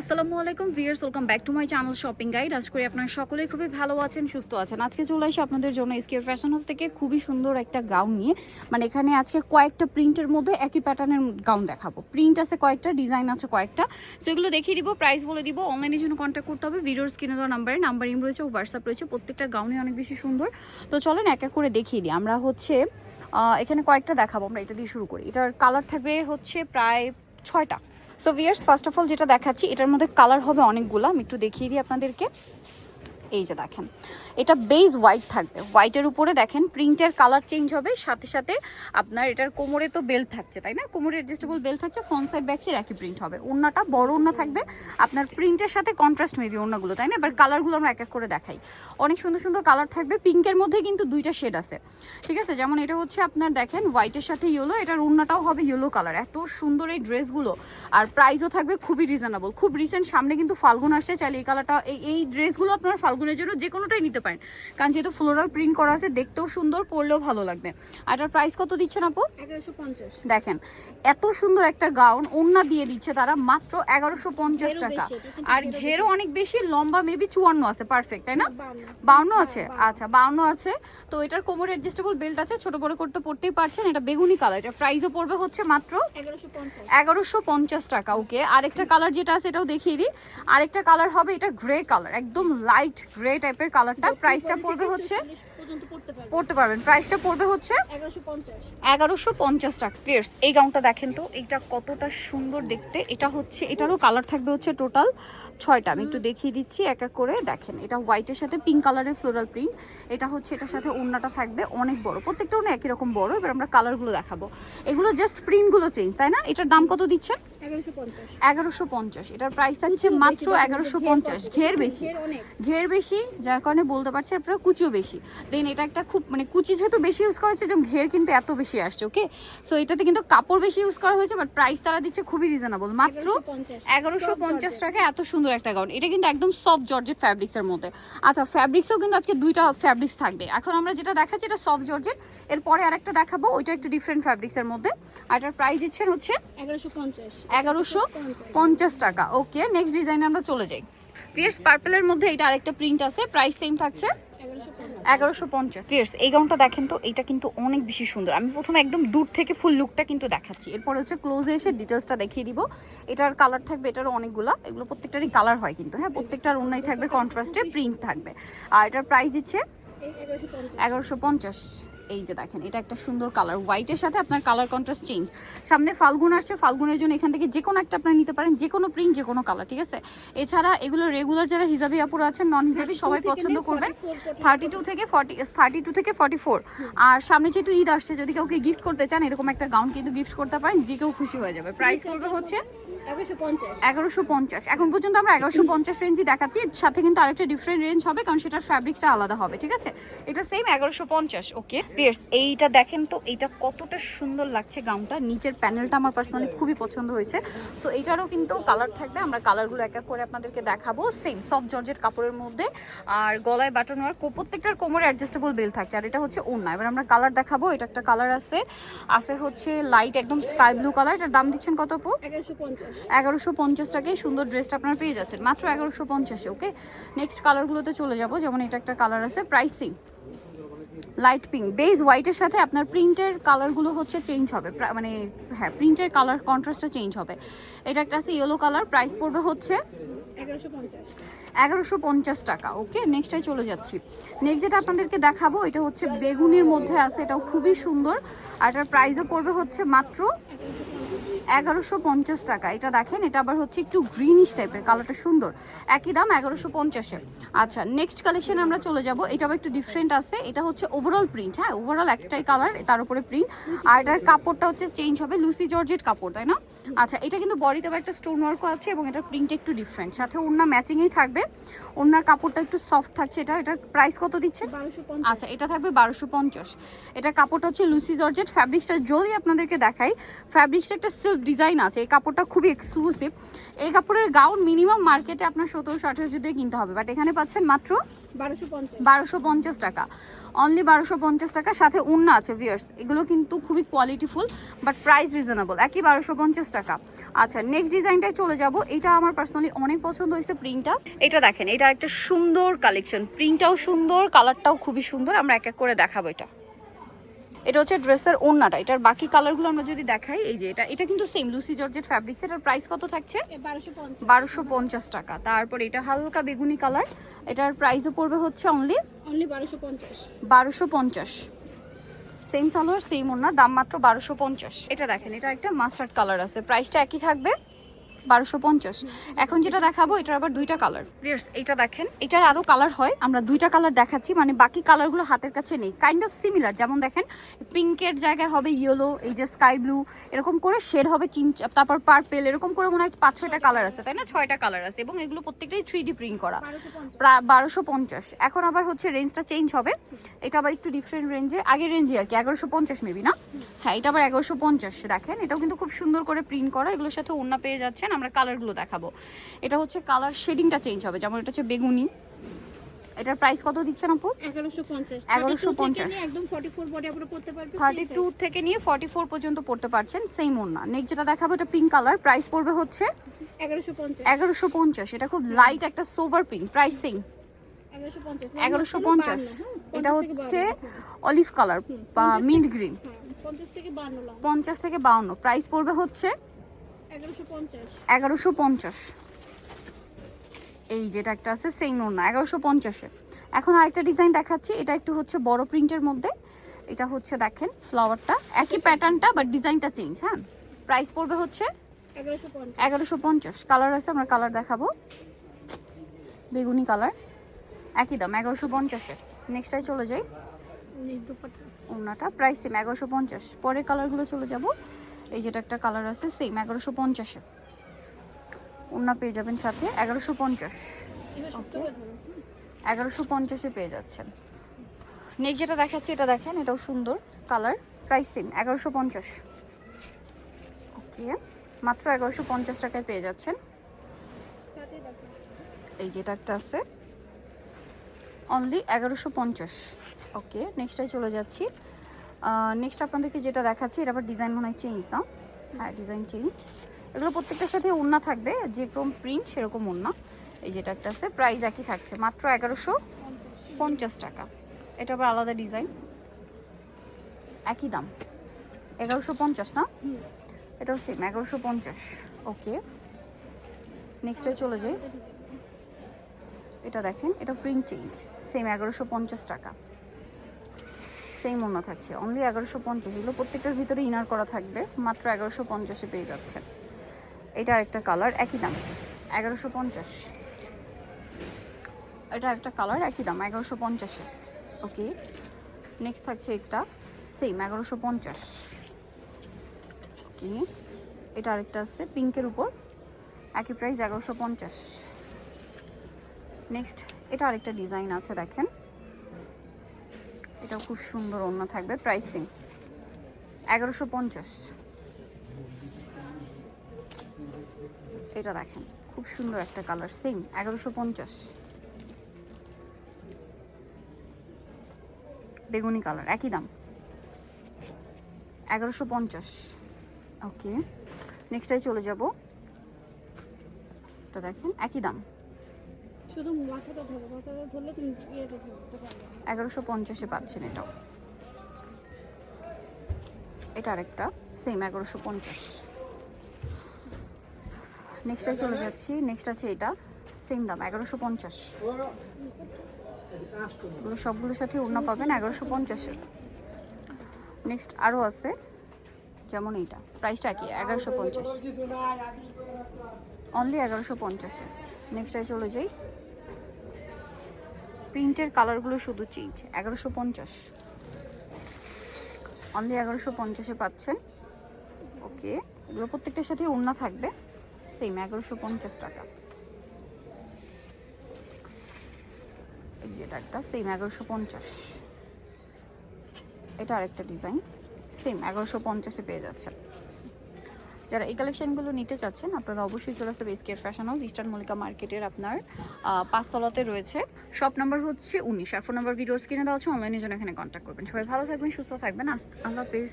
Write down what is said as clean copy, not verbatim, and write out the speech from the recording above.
আসসালামু আলাইকুম viewers, welcome back to my channel shopping guide. আশা করি আপনারা সকলেই খুবই ভালো আছেন, সুস্থ আছেন। আজকে চলে আসি আপনাদের জন্য এসকে ফ্যাশন হাউস থেকে খুবই সুন্দর একটা গাউন নিয়ে। মানে এখানে আজকে কয়েকটা প্রিন্টের মধ্যে একই প্যাটার্নের গাউন দেখাবো। প্রিন্ট আছে কয়েকটা, ডিজাইন আছে কয়েকটা, সেগুলো দেখিয়ে দিব, প্রাইস বলে দিব। অনলাইনের জন্য কন্ট্যাক্ট করতে হবে ভিডিওর স্ক্রিনে দেওয়া নাম্বার ইম রয়েছে, হোয়াটসঅ্যাপ রয়েছে। প্রত্যেকটা গাউনই অনেক বেশি সুন্দর। তো চলেন এক এক করে দেখিয়ে দিই। আমরা এখানে কয়েকটা দেখাবো। আমরা এটা দিয়ে শুরু করি। এটার কালার থাকবে প্রায় 6টা। So viewers, first of all যেটা দেখাচ্ছি, এটার মধ্যে কালার হবে অনেকগুলো। আমি একটু দেখিয়ে দিই আপনাদেরকে। এই যে দেখেন, এটা বেস হোয়াইট থাকবে। হোয়াইটের উপরে দেখেন প্রিন্টের কালার চেঞ্জ হবে, সাথে সাথে আপনার এটার কোমরে তো বেল্ট থাকছে, তাই না? কোমরে অ্যাডজাস্টেবল বেল্ট থাকছে, ফ্রন্ট সাইড ব্যাক সাইড একই প্রিন্ট হবে। ওড়নাটা বড় ওড়না থাকবে আপনার, প্রিন্টের সাথে কন্ট্রাস্ট মেবি ওড়নাগুলো, তাই না? এবার কালারগুলো আমরা এক এক করে দেখাই। অনেক সুন্দর সুন্দর কালার থাকবে। পিঙ্কের মধ্যে কিন্তু দুইটা শেড আছে, ঠিক আছে? যেমন এটা হচ্ছে আপনার দেখেন হোয়াইটের সাথে ইয়েলো, এটার ওড়নাটাও হবে ইয়েলো কালার। এত সুন্দর এই ড্রেসগুলো, আর প্রাইসও থাকবে খুবই রিজনেবল। খুব রিসেন্ট সামনে কিন্তু ফাল্গুন আসছে, চাইলে এই কালারটা এই ড্রেসগুলো আপনার ফাল্গুনের জন্য যে কোনোটাই নিতে পারেন, কারণ যেহেতু ফ্লোরাল প্রিন্ট করা আছে, দেখতেও সুন্দর, পরলেও ভালো লাগবে। আর এটার প্রাইস কত দিচ্ছেন আপু? 1150। দেখেন এত সুন্দর একটা গাউন, ওড়না দিয়ে দিচ্ছে তারা মাত্র 1150 টাকা। আর ঘেরও অনেক বেশি, লম্বা মেবি 54 আছে, পারফেক্ট, তাই না? 52 আছে, আচ্ছা 52 আছে। তো এটার কোমর অ্যাডজাস্টেবল বেল্ট আছে, ছোট বড় করতে পড়তেই পারছেন। এটা বেগুনি কালার, এটা প্রাইসও পড়বে মাত্র 1150 টাকা। ওকে, আরেকটা কালার যেটা আছে এটাও দেখিয়ে দিই। আরেকটা কালার হবে এটা গ্রে কালার, একদম লাইট গ্রে টাইপের কালারটা। প্রাইসটা পড়বে পড়তে পারবেন, প্রাইসটা পড়বে 1150 টাকা। ফিয়ার্স, এই গাউনটা দেখেন তো, এইটা কতটা সুন্দর দেখতে। এটারও কালার থাকবে টোটাল 6টা। আমি একটু দেখিয়ে দিচ্ছি এক এক করে। দেখেন, এটা হোয়াইটের সাথে পিঙ্ক কালারের ফ্লোরাল প্রিন্ট। এটার সাথে ওড়নাটা থাকবে অনেক বড়, প্রত্যেকটা ওড়না একই রকম বড়। এবার আমরা কালারগুলো দেখাবো। এগুলো জাস্ট প্রিন্টগুলো চেঞ্জ, তাই না? এটার দাম কত দিচ্ছেন? 1150। এটার প্রাইস আছে মাত্র 1150। ঘের বেশি, যার কারণে বলতে পারছি আপনারা কুচিও বেশি। দেন এটা একটা খুব কুচি যেহেতু বেশি ইউজ করা হয়েছে, যেমন ঘের কিন্তু এত বেশি আসছে। ওকে, সো এটাতে কিন্তু কাপড় বেশি ইউজ করা হয়েছে, বাট প্রাইস তারা দিচ্ছে খুবই রিজনেবল, মাত্র 1150 টাকা। এত সুন্দর একটা গাউন। এটা কিন্তু একদম সফট জর্জেট ফ্যাব্রিক্সের মধ্যে। আচ্ছা, ফ্যাব্রিক্সও কিন্তু আজকে দুইটা ফ্যাব্রিক্স থাকবে। এখন আমরা যেটা দেখাচ্ছি এটা সফট জর্জেট, এরপরে আরেকটা দেখাবো, ওইটা একটু ডিফারেন্ট ফ্যাব্রিক্সের মধ্যে। আর এটার প্রাইস দিচ্ছেন 1150 টাকা। ওকে, নেক্সট ডিজাইনে আমরা চলে যাই। পিয়ার্স পার্পলের মধ্যে এটা আরেকটা প্রিন্ট আছে, প্রাইস সেম থাকছে 1150। পিয়ার্স, এই গাউনটা দেখেন তো, এটা কিন্তু অনেক বেশি সুন্দর। আমি প্রথমে একদম দূর থেকে ফুল লুকটা কিন্তু দেখাচ্ছি, এরপর ক্লোজে এসে ডিটেলসটা দেখিয়ে দিব। এটার কালার থাকবে, এটারও অনেকগুলা, এগুলো প্রত্যেকটারই কালার হয় কিন্তু, হ্যাঁ, প্রত্যেকটার অন্যই থাকবে কন্ট্রাস্টে প্রিন্ট থাকবে। আর এটার প্রাইস দিচ্ছে 1150। এই যে দেখেন, এটা একটা সুন্দর কালার, হোয়াইটের সাথে আপনার কালার কন্ট্রাস্ট চেঞ্জ। সামনে ফাল্গুন আসছে, ফাল্গুনের জন্য এখান থেকে যে কোনো একটা আপনারা নিতে পারেন, যে কোনো প্রিন্ট, যে কোনো কালার, ঠিক আছে? এছাড়া এগুলো রেগুলার যারা হিজাবি আপুরা আছেন, নন হিজাবি সবাই পছন্দ করবেন। 32 থেকে 44। আর সামনে যেহেতু ঈদ আসছে, যদি কাউকে গিফট করতে চান, এরকম একটা গাউন কিন্তু গিফট করতে পারেন, যে কেউ খুশি হয়ে যাবে। প্রাইস করবে 1150। এখন পর্যন্ত আমরা 1150 রেঞ্জই দেখাচ্ছি, সাথে কিন্তু আরেকটা ডিফারেন্ট রেঞ্জ হবে, কারণ সেটার ফ্যাব্রিক্সটা আলাদা হবে, ঠিক আছে? এটা সেম 1150। ওকে পিয়ার্স, এইটা দেখেন তো, এইটা কতটা সুন্দর লাগছে গাউনটা। নিচের প্যানেলটা আমার পার্সোনালি খুবই পছন্দ হয়েছে। সো এইটারও কিন্তু কালার থাকবে, আমরা কালারগুলো এক এক করে আপনাদেরকে দেখাবো। সেম সফট জর্জেট কাপড়ের মধ্যে, আর গলায় বাটন আর প্রত্যেকটার কোমরে অ্যাডজাস্টেবল বেল থাকছে। আর এটা ওড়না। এবার আমরা কালার দেখাবো। এটা একটা কালার আছে লাইট একদম স্কাই ব্লু কালার। এটার দাম দিচ্ছেন কত আপু? 1150 টাকায় সুন্দর ড্রেসটা আপনারা পেয়ে যাচ্ছেন মাত্র 1150-এ। ওকে, নেক্সট কালারগুলোতে চলে যাব। যেমন এটা একটা কালার আছে, প্রাইসিং লাইট পিঙ্ক, বেজ হোয়াইটের সাথে আপনার প্রিন্টের কালারগুলো চেঞ্জ হবে, মানে হ্যাঁ, প্রিন্টের কালার কন্ট্রাস্টটা চেঞ্জ হবে। এটা একটা আছে ইয়েলো কালার, প্রাইস পড়বে 1150 টাকা। ওকে, নেক্সটে চলে যাচ্ছি। নেক্সট যেটা আপনাদেরকে দেখাবো, এটা বেগুনির মধ্যে আছে, এটাও খুবই সুন্দর। আর এটার প্রাইসও পড়বে মাত্র 1150 টাকা। এটা দেখেন, এটা আবার একটু গ্রিনিশ টাইপের, কালারটা সুন্দর, একই দাম 1150-এ। আচ্ছা, নেক্সট কালেকশনে আমরা চলে যাব। এটা আবার একটু ডিফারেন্ট আছে, এটা ওভারঅল প্রিন্ট, হ্যাঁ, ওভারঅল একটাই কালার, তার উপরে প্রিন্ট। আর এটার কাপড়টা চেঞ্জ হবে, লুসি জর্জেট কাপড়, তাই না? আচ্ছা, এটা কিন্তু বডিতে আবার একটা স্টোন ওয়ার্কও আছে, এবং এটার প্রিন্ট একটু ডিফারেন্ট, সাথে ওড়না ম্যাচিংয়েই থাকবে। ওড়নার কাপড়টা একটু সফট থাকছে। এটার প্রাইস কত দিচ্ছে? 1250। আচ্ছা, এটা থাকবে 1250। এটা কাপড়টা লুসি জর্জেট। ফ্যাব্রিক্সটা যদি আপনাদেরকে দেখাই, ফ্যাব্রিক্সটা একটা সিল্ক ডিজাইন আছে। এই কাপড়টা খুবই এক্সক্লুসিভ। এই কাপড়ের গাউন মিনিমাম মার্কেটে আপনার 1700-1800 দিয়ে কিনতে হবে, বাট এখানে পাচ্ছেন মাত্র 1250 টাকা। অনলি 1250 টাকা, সাথে উন্না আছে ভিউয়ার্স। এগুলো কিন্তু খুবই কোয়ালিটিফুল বাট প্রাইস রিজনেবল, একই 1250 টাকা। আচ্ছা নেক্সট ডিজাইনটায় চলে যাব। এটা আমার পার্সোনালি অনেক পছন্দ হয়েছে প্রিন্টটা। এটা দেখেন, এটা একটা সুন্দর কালেকশন, প্রিন্টটাও সুন্দর, কালারটাও খুবই সুন্দর। আমরা এক এক করে দেখাবো। এটা হচ্ছে ড্রেসের ওড়নাটা। এটার বাকি কালারগুলো আমরা যদি দেখাই, এই যে এটা কিন্তু সেম লুসি জর্জেট ফ্যাব্রিক্স। এটার প্রাইস কত থাকছে? 1250 টাকা। তারপর এটা হালকা বেগুনি কালার, এটার প্রাইসও পড়বে হচ্ছে অনলি 1250। সেম সালোয়ার সেম ওড়না, দাম মাত্র 1250। এটা দেখেন, এটা একটা মাস্টার্ড কালার আছে, প্রাইসটা একই থাকবে 1250। এখন যেটা দেখাবো এটার আবার দুইটা কালার। এটা দেখেন, এটার আরো কালার হয়, আমরা দুইটা কালার দেখাচ্ছি, মানে বাকি কালারগুলো হাতের কাছে নেই। কাইন্ড অফ সিমিলার, যেমন দেখেন পিঙ্কের জায়গায় হবে ইয়েলো, এই যে স্কাই ব্লু, এরকম করে শেড হবে, তারপর পার্পেল, এরকম করে মনে হয় 5-6টা কালার আছে, তাই না? 6টা কালার আছে, এবং এগুলো প্রত্যেকটাই 3D প্রিন্ট করা। প্রায় 1250। এখন আবার হচ্ছে রেঞ্জটা চেঞ্জ হবে, এটা আবার একটু ডিফারেন্ট রেঞ্জে, আগের রেঞ্জে আর কি 1150 মেবি না? হ্যাঁ, এটা আবার 1150। দেখেন এটাও কিন্তু খুব সুন্দর করে প্রিন্ট করা, এগুলোর সাথে ওড়না পেয়ে যাচ্ছেন। আমরা কালারগুলো দেখাবো। এটা হচ্ছে কালার শেডিংটা চেঞ্জ হবে, যেমন এটা হচ্ছে বেগুনি। এটার প্রাইস কত দিচ্ছেন আপু? 1150। একদম 44 বডি আপনি পড়তে পারবেন, 32 থেকে নিয়ে 44 পর্যন্ত পড়তে পারছেন, সেম ওড়না। নেক্সট যেটা দেখাবো, এটা পিঙ্ক কালার, প্রাইস পড়বে হচ্ছে 1150। এটা খুব লাইট একটা সোভার পিঙ্ক, প্রাইস সেম 1150। এটা হচ্ছে অলিভ কালার বা মিন্ট গ্রিন, 50 থেকে 52, প্রাইস পড়বে হচ্ছে 1150। এই যেটা একটা আছে সেম ওড়না 1150-এ। এখন আরেকটা ডিজাইন দেখাচ্ছি, এটা একটু হচ্ছে বড় প্রিন্টের মধ্যে। এটা হচ্ছে দেখেন ফ্লাওয়ারটা একই প্যাটার্নটা বাট ডিজাইনটা চেঞ্জ। হ্যাঁ, প্রাইস পড়বে হচ্ছে 1150। কালার আছে, আমরা কালার দেখাবো। বেগুনি কালার, একই দাম 1150-এ। নেক্সটটাই চলে যাই, ওড়নাটা প্রাইস সেম 1150। পরের কালারগুলো চলে যাব। এই যেটা একটা কালার আছে সেম 1150-এ, ওড়না পেয়ে যাবেন সাথে 1150। ওকে, 1150-এ পেয়ে যাচ্ছেন। নেক্সট যেটা দেখাচ্ছি, এটা দেখেন, এটাও সুন্দর কালার, প্রাইস সেম 1150। ওকে, মাত্র 1150 টাকায় পেয়ে যাচ্ছেন। এই যেটা একটা আছে অনলি 1150। ওকে, নেক্সটটাই চলে যাচ্ছি। নেক্সট আপনাদেরকে যেটা দেখাচ্ছি, এটা আবার ডিজাইন মনে হয় চেঞ্জ না? হ্যাঁ, ডিজাইন চেঞ্জ। এগুলো প্রত্যেকটার সাথে ওড়না থাকবে, যেরকম প্রিন্ট সেরকম ওড়না। এই যেটা একটা আছে, প্রাইস একই থাকছে মাত্র 1150 টাকা। এটা আবার আলাদা ডিজাইন, একই দাম 1150 না? এটাও সেম 1150। ওকে, নেক্সটে চলে যাই। এটা দেখেন, এটা প্রিন্ট চেঞ্জ, সেম 1150 টাকা, সেম ওড়না থাকছে অনলি 1150। এগুলো প্রত্যেকটার ভিতরে ইনার করা থাকবে, মাত্র 1150-এ পেয়ে যাচ্ছেন। এটা আরেকটা কালার, একই দাম 1150। এটা একটা কালার, একই দাম 1150-এ। ওকে, নেক্সট থাকছে একটা সেম 1150। ওকে, এটা আরেকটা আছে পিঙ্কের উপর, একই প্রাইস 1150। নেক্সট এটা আরেকটা ডিজাইন আছে, দেখেন এটাও খুব সুন্দর ওড়না থাকবে, প্রাইসিং 1150। এটা দেখেন খুব সুন্দর একটা কালার, সেম 1150। বেগুনি কালার, একই দাম 1150। ওকে, নেক্সটটাই চলে যাব। তো দেখেন একই দাম, শুধু মাথাটা ধরলে তুমি এটা ধরতে পারবে 1150-এ পাচ্ছেন। এটাও, এটা আরেকটা সেম 1150। নেক্সটটাই চলে যাচ্ছি। নেক্সট আছে এটা, সেম দাম 1150। এগুলো সবগুলোর সাথে ওড়না পাবেন 1150-এ। নেক্সট আরও আছে, যেমন এইটা, প্রাইসটা কি 1150, অনলি 1150-এ। নেক্সটটাই চলে যাই। প্রিন্টের কালারগুলো শুধু চেঞ্জ, 1150, অনলি 1150-এ পাচ্ছেন। ওকে, এগুলো প্রত্যেকটার সাথে ওড়না থাকবে, সেম 1150 টাকা। এই যেটা একটা সেম 1150। এটা আরেকটা ডিজাইন, সেম 1150-এ পেয়ে যাচ্ছে। যারা এই কালেকশনগুলো নিতে চাচ্ছেন আপনারা অবশ্যই চলে আসতে হবে এসকের ফ্যাশন হাউস, ইস্টার্ন মল্লিকা মার্কেটের আপনার 5 তলাতে রয়েছে। শপ নাম্বার হচ্ছে 19, আর ফোন নাম্বার ভিডিওর স্ক্রিনে দেওয়া আছে, অনলাইনের জন্য এখানে কন্ট্যাক্ট করবেন। সবাই ভালো থাকবেন, সুস্থ থাকবেন, আল্লাহ হাফেজ।